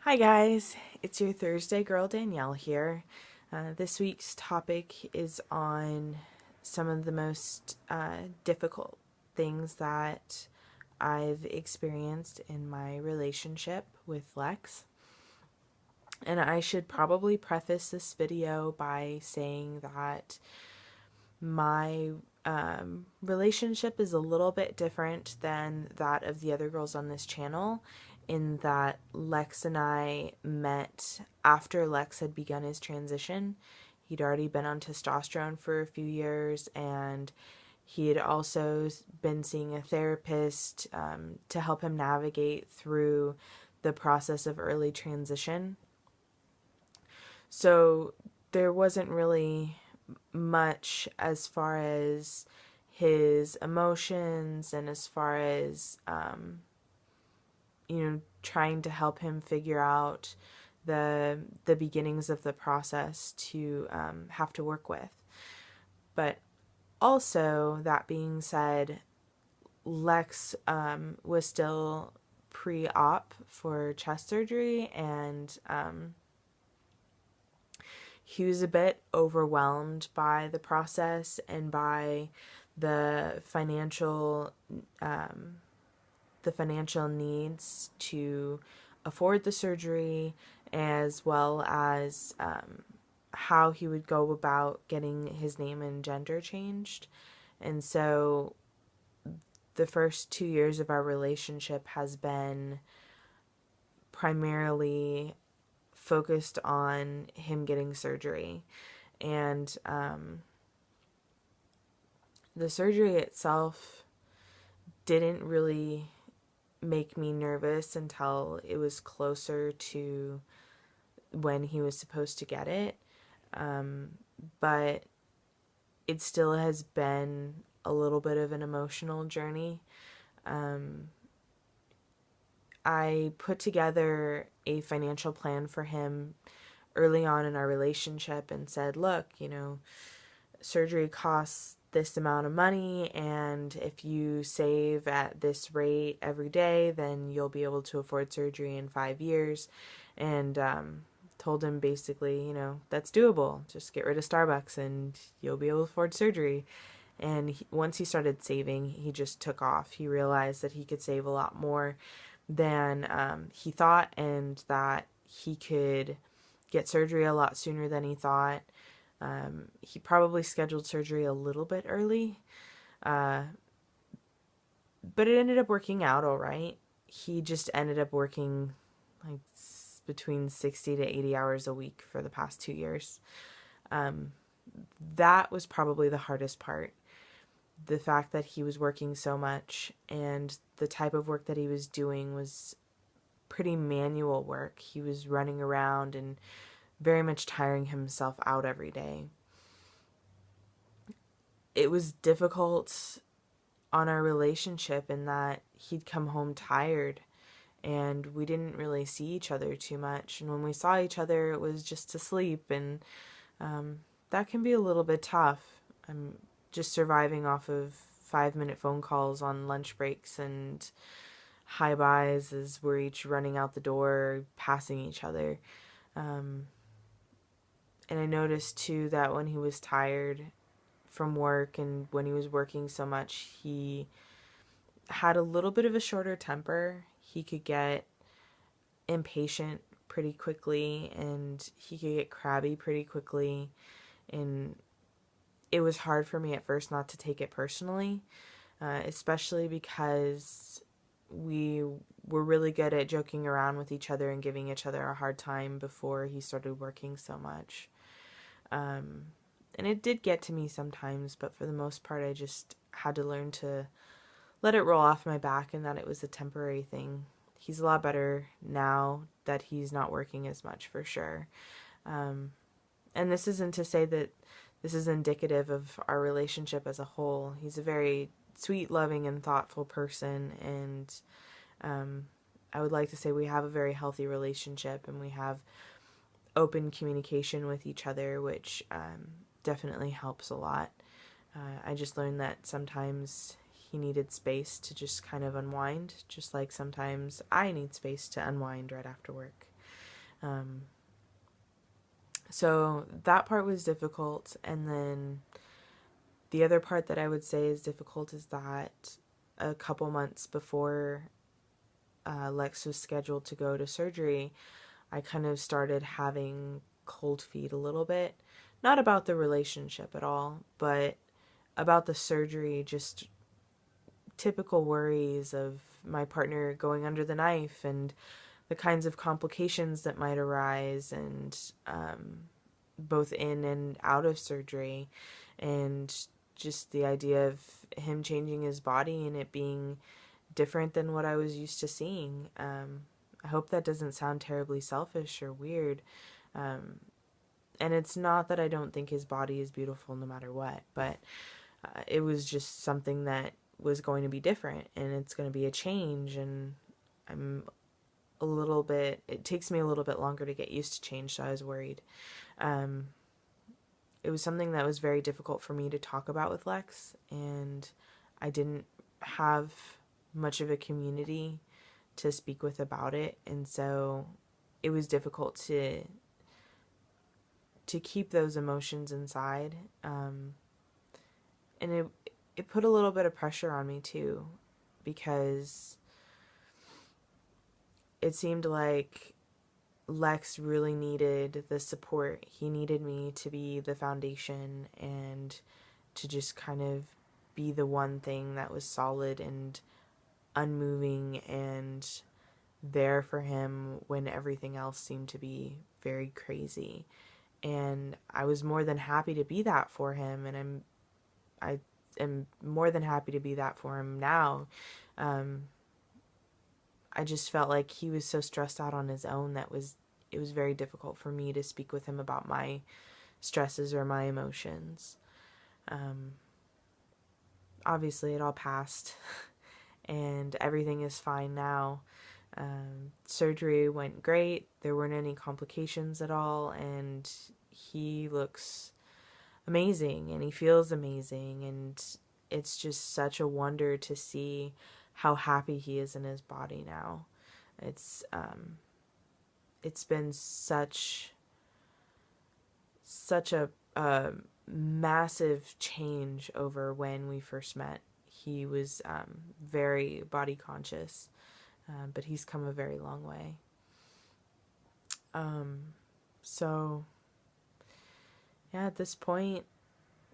Hi guys, it's your Thursday girl Danielle here. This week's topic is on some of the most difficult things that I've experienced in my relationship with Lex. And I should probably preface this video by saying that my relationship is a little bit different than that of the other girls on this channel, in that Lex and I met after Lex had begun his transition. He'd already been on testosterone for a few years, and he had also been seeing a therapist to help him navigate through the process of early transition. So there wasn't really much as far as his emotions and as far as trying to help him figure out the beginnings of the process to have to work with. But also, that being said, Lex was still pre-op for chest surgery, and he was a bit overwhelmed by the process and by the financial needs to afford the surgery, as well as how he would go about getting his name and gender changed. And so the first 2 years of our relationship has been primarily focused on him getting surgery. And the surgery itself didn't really make me nervous until it was closer to when he was supposed to get it. But it still has been a little bit of an emotional journey. I put together a financial plan for him early on in our relationship and said, look, surgery costs this amount of money, and if you save at this rate every day, then you'll be able to afford surgery in 5 years. And told him basically, that's doable. Just get rid of Starbucks and you'll be able to afford surgery. And once he started saving, he just took off. He realized that he could save a lot more than he thought, and that he could get surgery a lot sooner than he thought. He probably scheduled surgery a little bit early, but it ended up working out all right. He just ended up working like between 60 to 80 hours a week for the past 2 years. That was probably the hardest part. The fact that he was working so much, and the type of work that he was doing was pretty manual work. He was running around and very much tiring himself out every day. It was difficult on our relationship in that he'd come home tired and we didn't really see each other too much. And when we saw each other, it was just to sleep, and that can be a little bit tough. I'm just surviving off of 5-minute phone calls on lunch breaks and high buys as we're each running out the door, passing each other. And I noticed too that when he was tired from work and when he was working so much, he had a little bit of a shorter temper. He could get impatient pretty quickly, and he could get crabby pretty quickly. And it was hard for me at first not to take it personally, especially because we were really good at joking around with each other and giving each other a hard time before he started working so much. And it did get to me sometimes, but for the most part, I just had to learn to let it roll off my back and that it was a temporary thing. He's a lot better now that he's not working as much, for sure. And this isn't to say that this is indicative of our relationship as a whole. He's a very sweet, loving, and thoughtful person, and I would like to say we have a very healthy relationship, and we have open communication with each other, which definitely helps a lot. I just learned that sometimes he needed space to just kind of unwind, just like sometimes I need space to unwind right after work. So that part was difficult. And then the other part that I would say is difficult is that a couple months before Lex was scheduled to go to surgery, I kind of started having cold feet a little bit. Not about the relationship at all, but about the surgery, just typical worries of my partner going under the knife and the kinds of complications that might arise, and both in and out of surgery, and just the idea of him changing his body and it being different than what I was used to seeing. I hope that doesn't sound terribly selfish or weird. And it's not that I don't think his body is beautiful no matter what, but it was just something that was going to be different, and it's going to be a change, and it takes me a little bit longer to get used to change, so I was worried. It was something that was very difficult for me to talk about with Lex, and I didn't have much of a community to speak with about it, and so it was difficult to keep those emotions inside. And it put a little bit of pressure on me too, because it seemed like Lex really needed the support. He needed me to be the foundation and to just kind of be the one thing that was solid and unmoving and there for him when everything else seemed to be very crazy. And I was more than happy to be that for him, and I am more than happy to be that for him now. I just felt like he was so stressed out on his own that it was very difficult for me to speak with him about my stresses or my emotions. Obviously, it all passed, and everything is fine now. Surgery went great. There weren't any complications at all, and he looks amazing and he feels amazing, and it's just such a wonder to see how happy he is in his body now. It's been such a massive change over when we first met. He was very body conscious, but he's come a very long way. So yeah, at this point,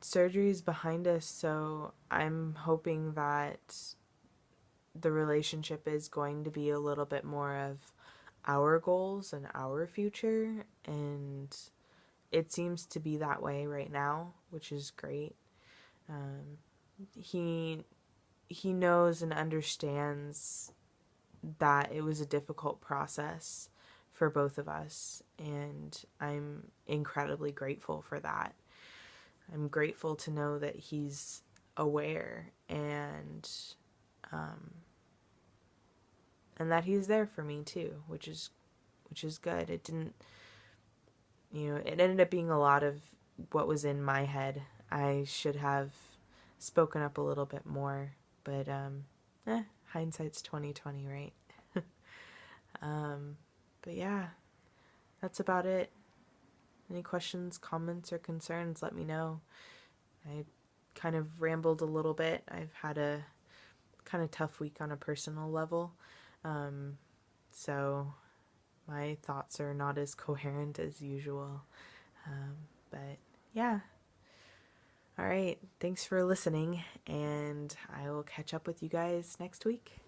surgery is behind us, so I'm hoping that the relationship is going to be a little bit more of our goals and our future, and it seems to be that way right now, which is great. He knows and understands that it was a difficult process for both of us, and I'm incredibly grateful for that. I'm grateful to know that he's aware and that he's there for me too, which is good. It didn't, it ended up being a lot of what was in my head. I should have spoken up a little bit more, but hindsight's 20/20, right? But yeah, that's about it. Any questions, comments, or concerns, let me know. I kind of rambled a little bit. I've had a kind of tough week on a personal level. So my thoughts are not as coherent as usual. But yeah. All right. Thanks for listening, and I will catch up with you guys next week.